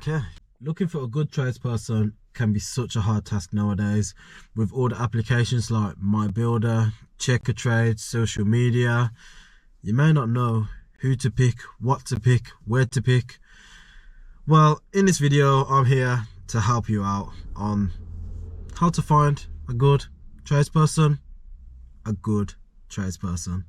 Okay. Looking for a good tradesperson can be such a hard task nowadays with all the applications like My Builder, Check a Trade, social media. You may not know who to pick, what to pick, where to pick. Well, in this video, I'm here to help you out on how to find a good tradesperson.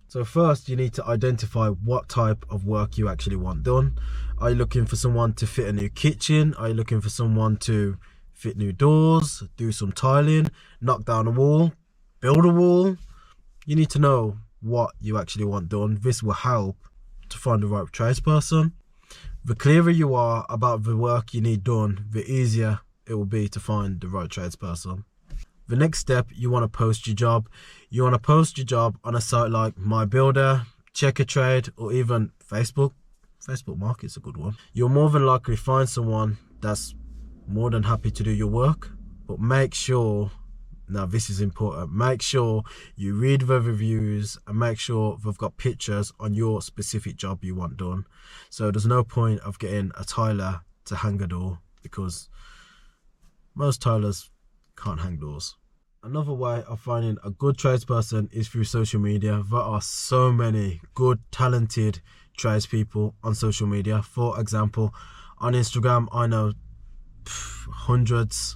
So first, you need to identify what type of work you actually want done. Are you looking for someone to fit a new kitchen? Are you looking for someone to fit new doors, do some tiling, knock down a wall, build a wall? You need to know what you actually want done. This will help to find the right tradesperson. The clearer you are about the work you need done, the easier it will be to find the right tradesperson. The next step, you want to post your job. You want to post your job on a site like My Builder, Check a Trade, or even Facebook. Facebook Market's a good one. You'll more than likely find someone that's more than happy to do your work, but make sure, now this is important, make sure you read the reviews and make sure they've got pictures on your specific job you want done. So there's no point of getting a tiler to hang a door, because most tilers can't hang doors. Another way of finding a good tradesperson is through social media. There are so many good, talented tradespeople on social media. For example, on Instagram, I know hundreds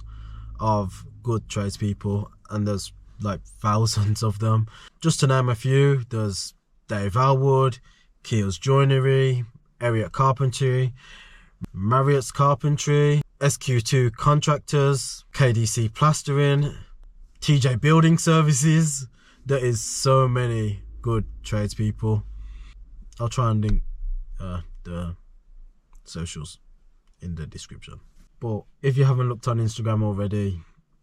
of good tradespeople, and there's like thousands of them. Just to name a few, there's Dave Elwood, Keel's Joinery, Ariat Carpentry, Marriott's Carpentry, SQ2 Contractors, KDC Plastering, TJ Building Services. There is so many good tradespeople. I'll try and link the socials in the description. But if you haven't looked on Instagram already,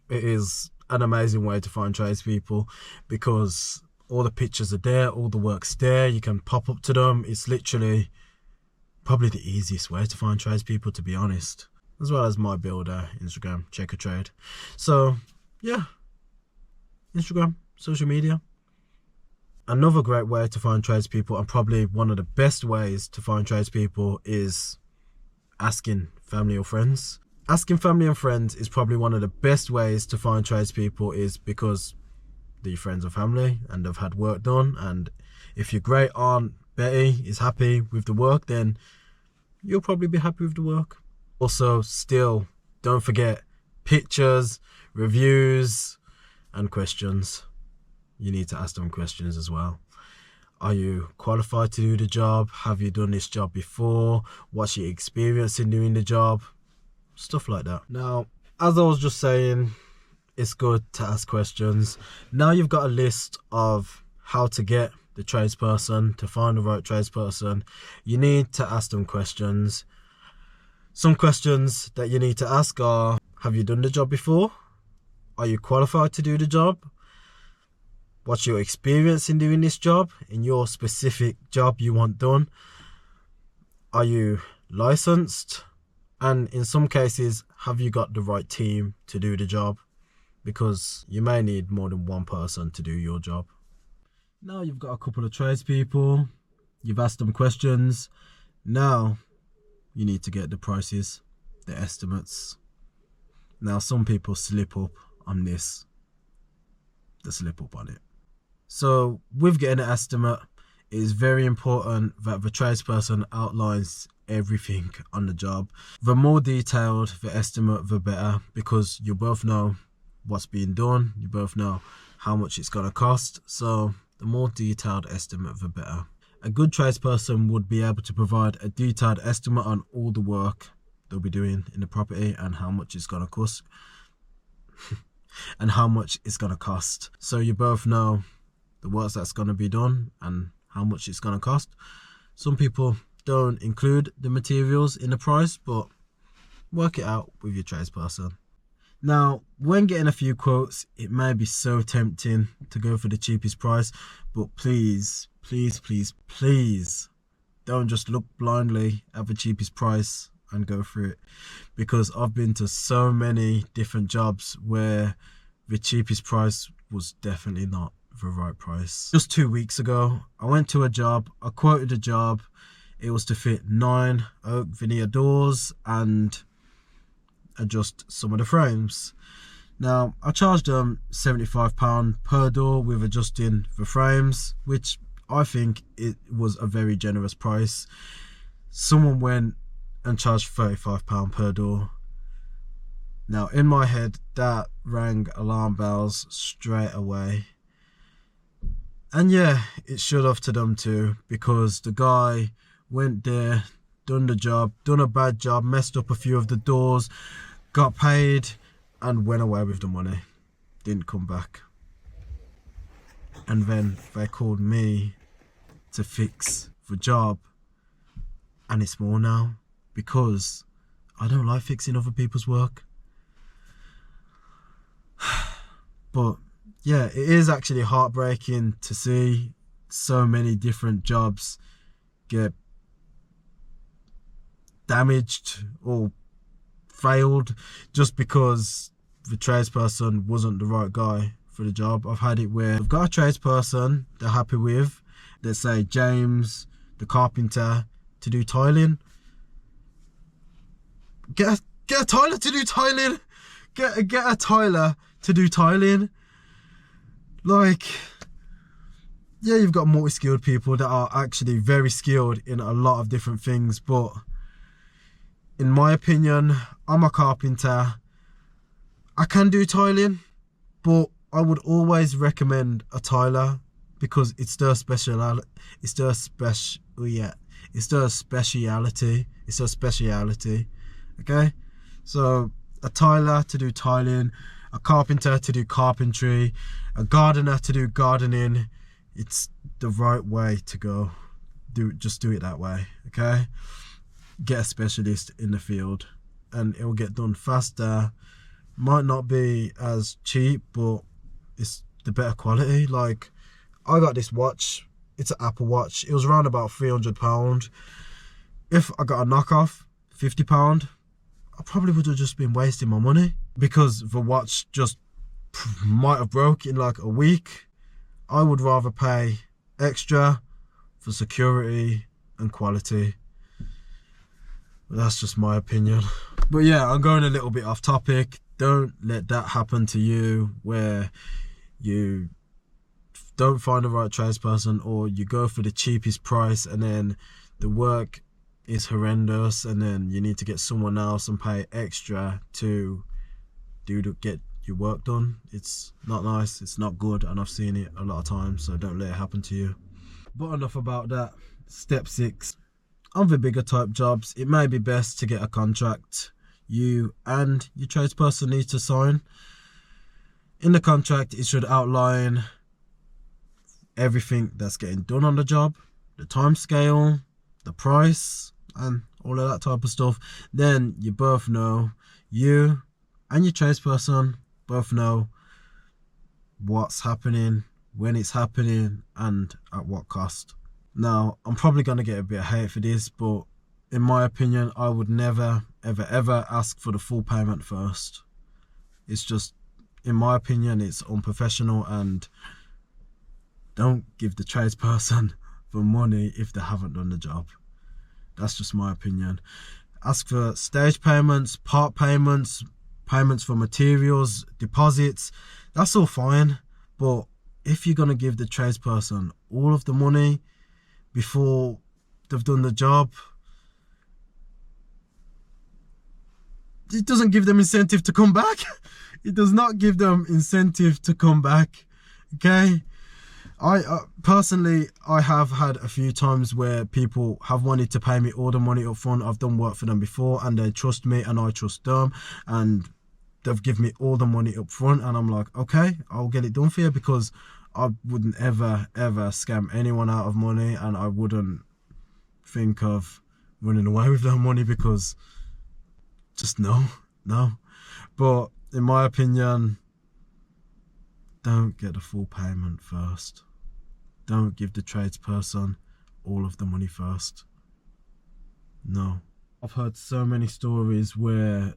it is an amazing way to find tradespeople, because all the pictures are there, all the work's there, you can pop up to them. It's literally probably the easiest way to find tradespeople, to be honest. As well as My Builder, Instagram, Check a Trade. So yeah, Instagram, social media. Another great way to find tradespeople, and probably one of the best ways to find tradespeople, is asking family or friends. Asking family and friends is probably one of the best ways to find tradespeople, is because they're friends or family and they've had work done, and if your great aunt Betty is happy with the work, then you'll probably be happy with the work. Also, still, don't forget pictures, reviews, and questions. You need to ask them questions as well. Are you qualified to do the job? Have you done this job before? What's your experience in doing the job? Stuff like that. Now, as I was just saying, it's good to ask questions. Now you've got a list of how to get the tradesperson, to find the right tradesperson. You need to ask them questions. Some questions that you need to ask are: have you done the job before? Are you qualified to do the job? What's your experience in doing this job, in your specific job you want done? Are you licensed? And in some cases, have you got the right team to do the job? Because you may need more than one person to do your job. Now you've got a couple of tradespeople, you've asked them questions. Now you need to get the prices, the estimates. Now some people slip up on this. They slip up on it. So with getting an estimate, it is very important that the tradesperson outlines everything on the job. The more detailed the estimate, the better, because you both know what's being done, you both know how much it's going to cost. So the more detailed estimate, the better. A good tradesperson would be able to provide a detailed estimate on all the work they'll be doing in the property and how much it's going to cost. And how much it's going to cost. So you both know the work that's going to be done and how much it's going to cost. Some people don't include the materials in the price, but work it out with your tradesperson. Now, when getting a few quotes, it may be so tempting to go for the cheapest price, but please, please, please, please don't just look blindly at the cheapest price and go through it, because I've been to so many different jobs where the cheapest price was definitely not the right price. Just 2 weeks ago, I went to a job, I quoted a job, it was to fit 9 oak veneer doors and adjust some of the frames. Now, I charged them £75 per door with adjusting the frames, which I think it was a very generous price. Someone went and charged £35 per door. Now, in my head, that rang alarm bells straight away. And yeah, it should have to them too, because the guy went there, done the job, done a bad job, messed up a few of the doors, got paid, and went away with the money. Didn't come back. And then they called me to fix the job, and it's more now, because I don't like fixing other people's work. But yeah, it is actually heartbreaking to see so many different jobs get damaged or failed just because the tradesperson wasn't the right guy for the job. I've had it where I've got a tradesperson they're happy with, let's say James, the carpenter, to do tiling. Get a tiler to do tiling. Get a tiler to do tiling. Like, yeah, you've got multi-skilled people that are actually very skilled in a lot of different things, but in my opinion, I'm a carpenter. I can do tiling, but I would always recommend a tiler because it's their speciality. It's their speciality. Okay, so a tiler to do tiling, a carpenter to do carpentry, a gardener to do gardening. It's the right way to go. Just do it that way. Okay, get a specialist in the field, and it will get done faster. Might not be as cheap, but it's the better quality. Like, I got this watch. It's an Apple Watch. It was around about £300. If I got a knockoff, £50, I probably would have just been wasting my money, because the watch just might have broke in like a week. I would rather pay extra for security and quality. That's just my opinion. But yeah, I'm going a little bit off topic. Don't let that happen to you, where you don't find the right tradesperson, or you go for the cheapest price and then the work is horrendous, and then you need to get someone else and pay extra to get your work done. It's not nice, it's not good, and I've seen it a lot of times, so don't let it happen to you. But enough about that. Step 6. On the bigger type jobs, it may be best to get a contract you and your tradesperson need to sign. In the contract, it should outline everything that's getting done on the job, the time scale, the price, and all of that type of stuff. Then you both know, you and your tradesperson both know what's happening, when it's happening, and at what cost. Now, I'm probably going to get a bit of hate for this, but in my opinion, I would never, ever ask for the full payment first. It's just, in my opinion, it's unprofessional, and don't give the tradesperson the money if they haven't done the job. That's just my opinion. Ask for stage payments, part payments, payments for materials, deposits. That's all fine. But if you're going to give the tradesperson all of the money before they've done the job, it doesn't give them incentive to come back. It does not give them incentive to come back. Okay? I personally, I have had a few times where people have wanted to pay me all the money up front. I've done work for them before, and they trust me and I trust them, and they've given me all the money up front, and I'm like, okay, I'll get it done for you, because I wouldn't ever scam anyone out of money, and I wouldn't think of running away with their money, because just no. But in my opinion, don't get the full payment first. Don't give the tradesperson all of the money first. No. I've heard so many stories where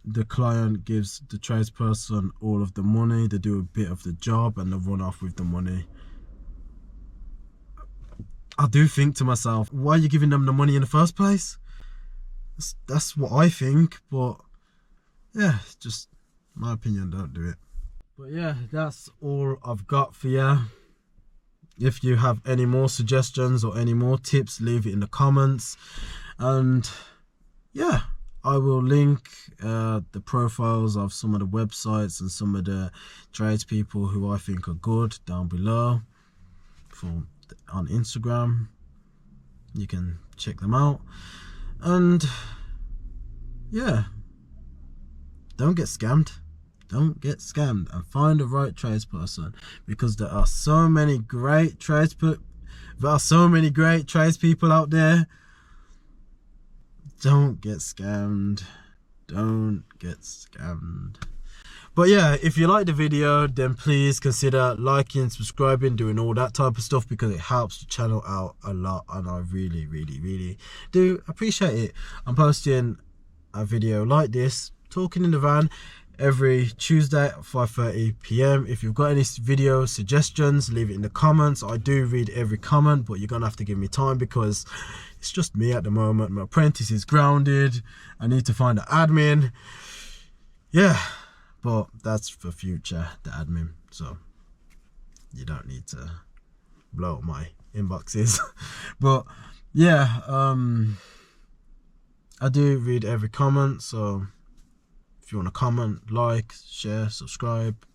the client gives the tradesperson all of the money, they do a bit of the job, and they run off with the money. I do think to myself, why are you giving them the money in the first place? That's what I think, but yeah, just my opinion, don't do it. But yeah, that's all I've got for you. If you have any more suggestions or any more tips, leave it in the comments. And yeah, I will link the profiles of some of the websites and some of the tradespeople who I think are good down below on Instagram. You can check them out. And yeah, don't get scammed. Don't get scammed, and find the right tradesperson, because there are so many great tradespeople out there. Don't get scammed. Don't get scammed. But yeah, if you like the video, then please consider liking, subscribing, doing all that type of stuff, because it helps the channel out a lot, and I really, really, really do appreciate it. I'm posting a video like this, talking in the van, every Tuesday at 5:30 p.m. If you've got any video suggestions, leave it in the comments. I do read every comment, but you're gonna have to give me time, because it's just me at the moment. My apprentice is grounded. I need to find an admin. Yeah, but that's for future, the admin, so you don't need to blow up my inboxes. But yeah, I do read every comment, so if you want to comment, like, share, subscribe,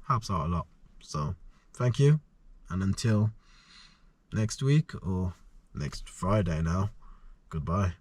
helps out a lot. So thank you, and until next week, or next Friday now, goodbye.